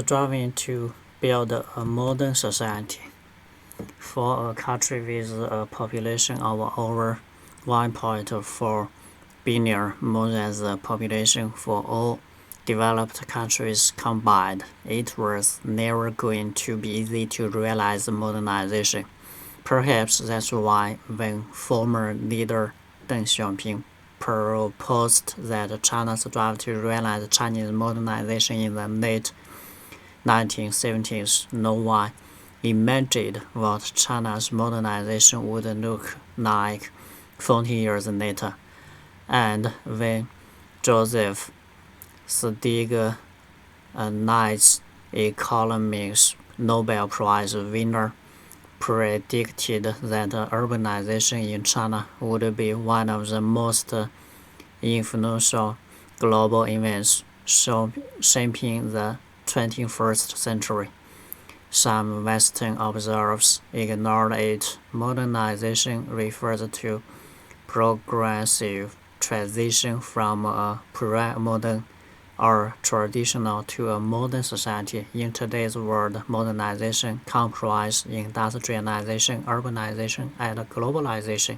striving to build a modern society. For a country with a population of over 1.4 billion, more than the population for all developed countries combined, it was never going to be easy to realize modernization. Perhaps that's why when former leader Deng Xiaoping proposed that China strive to realize Chinese modernization in the late 1970s, no one imagined what China's modernization would look like 40 years later. And when Joseph Stiglitz, economics Nobel Prize winner, predicted that urbanization in China would be one of the most influential global events shaping the 21st century. Some Western observers ignored it. Modernization refers to progressive transition from a pre-modern or traditional to a modern society. In today's world, modernization comprises industrialization, urbanization, and globalization.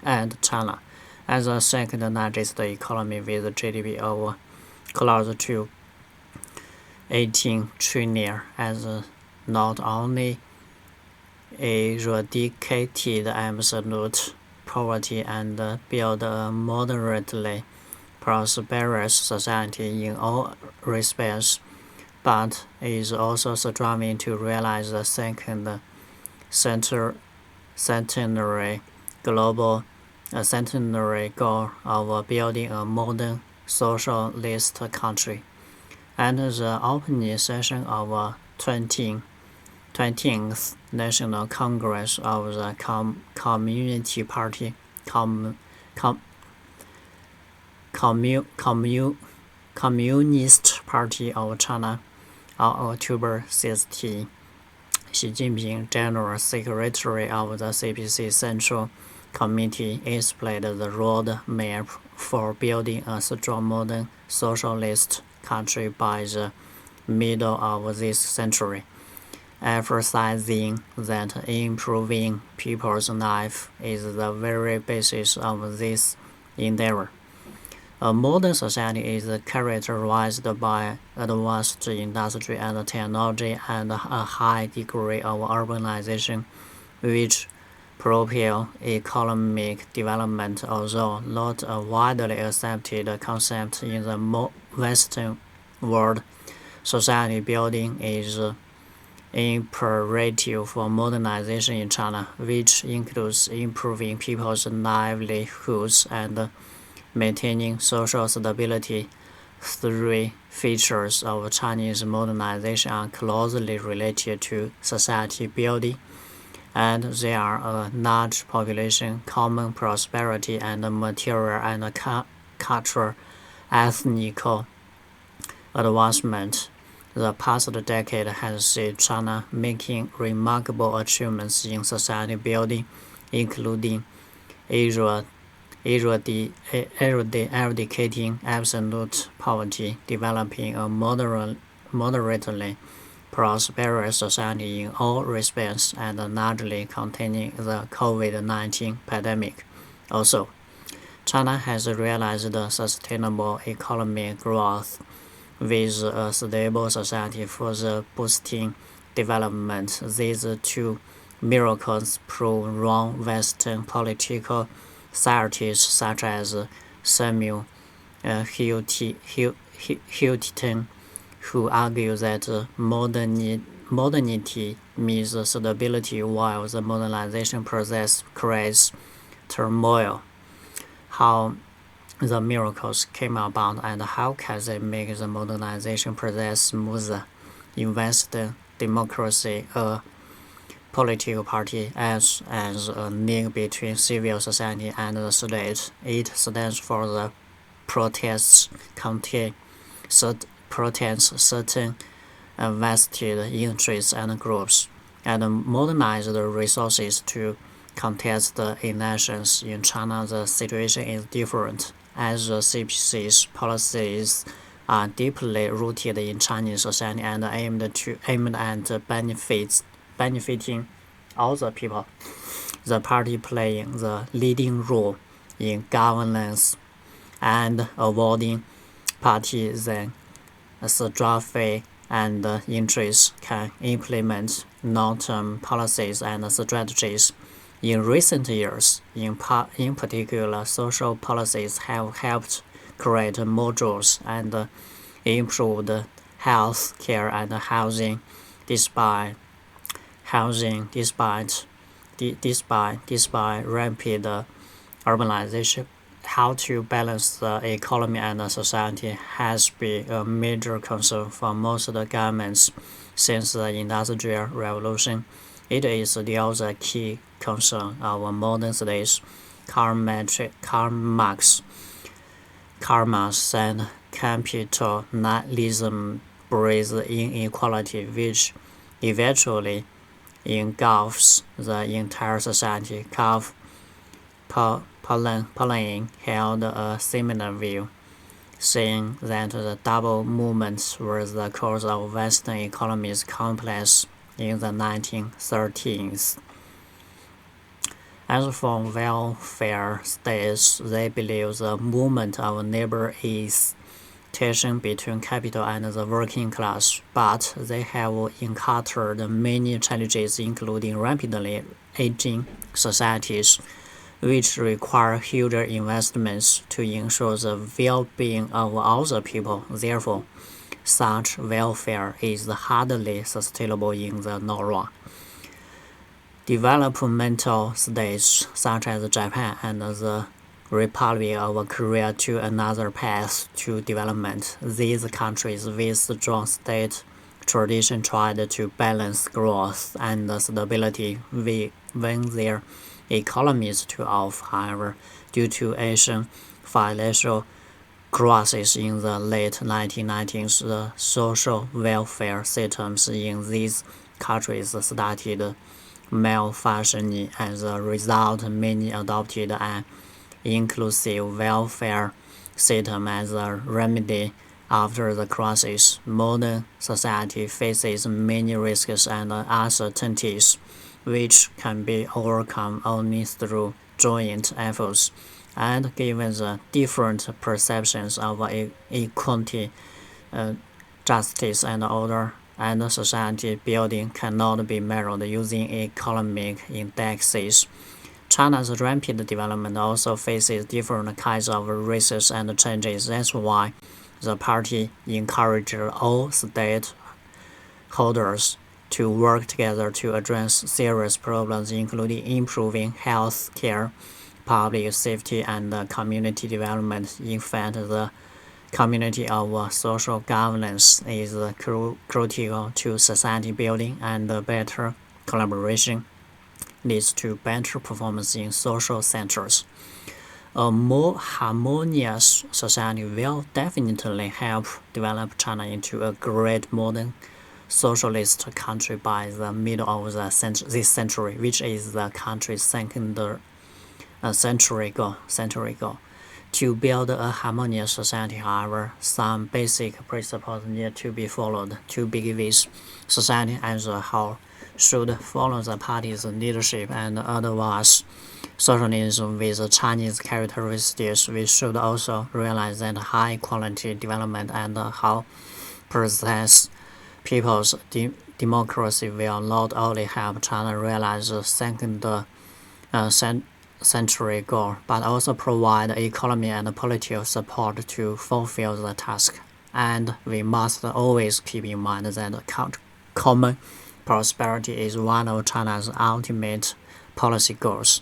And China, as the second largest economy with GDP of close to 18 trillion, has not only eradicated absolute poverty and built a moderately prosperous society in all respects, but is also striving to realize the second centenary goal of building a modern socialist country. At the opening session of 20th National Congress of the Communist Party of China on October 16, Xi Jinping, General Secretary of the CPC Central Committee, explained the road map for building a strong modern socialist country by the middle of this century, emphasizing that improving people's life is the very basis of this endeavor. A modern society is characterized by advanced industry and technology and a high degree of urbanization, which propel economic development, although not a widely accepted concept in the Western world. Society building is imperative for modernization in China, which includes improving people's livelihoods and maintaining social stability. Three features of Chinese modernization are closely related to society building, and they are a large population, common prosperity, and material and cultural ethnic advancement. The past decade has seen China making remarkable achievements in society building, including eradicating absolute poverty, developing a moderately prosperous society in all respects, and largely containing the COVID-19 pandemic. Also, China has realized sustainable economic growth with a stable society further boosting development. These two miracles prove wrong Western political scientists such as Samuel Huntington, who argue that modernity means stability while the modernization process creates turmoil. How the miracles came about and how can they make the modernization process smoother? In Western democracy, a political party acts as a link between civil society and the state. It stands for the protests certain vested interests and groups, and modernize the resources to contest the elections. In China, the situation is different, as the CPC's policies are deeply rooted in Chinese society and aimed at benefiting all the people. The party playing the leading role in governance and avoiding partisan strife and interests can implement long-term policies and strategies. In recent years, in particular, social policies have helped create more jobs and improved health care and housing despite rapid urbanization. How to balance the economy and society has been a major concern for most governments since the Industrial Revolution. It is still the key concern of modern states. Karl Marx and capitalism breeds inequality, which eventually engulfs the entire society. Karl Polanyi held a similar view, saying that the double movement was the cause of Western economy's collapse in the 1930s. As for welfare states, they believe the movement of labor is tension between capital and the working class, but they have encountered many challenges, including rapidly aging societies, which require huge investments to ensure the well-being of all the people. Therefore, such welfare is hardly sustainable in the long run. Developmental states such as Japan and the Republic of Korea took another path to development. These countries with strong state tradition tried to balance growth and stability when their economies took off. However, due to Asian financial crisis in the late 1990s, the social welfare systems in these countries started malfunctioning. As a result, many adopted an inclusive welfare system as a remedy. After the crisis, modern society faces many risks and uncertainties, which can be overcome only through joint efforts. And given the different perceptions of equality, justice, and order, and society building cannot be measured using economic indexes. China's rapid development also faces different kinds of risks and changes. That's why the party encouraged all stakeholders to work together to address serious problems, including improving health care, public safety, and community development. In fact, the community of social governance is critical to society building, and better collaboration leads to better performance in social centers. A more harmonious society will definitely help develop China into a great modern socialist country by the middle of this century, which is the country's second century goal. To build a harmonious society, however, some basic principles need to be followed. To begin with, society as a whole should follow the party's leadership and advance socialism with Chinese characteristics. We should also realize that high-quality development and how process people's democracy will not only help China realize the second century goal, but also provide economic and political support to fulfill the task. And we must always keep in mind that common prosperity is one of China's ultimate policy goals.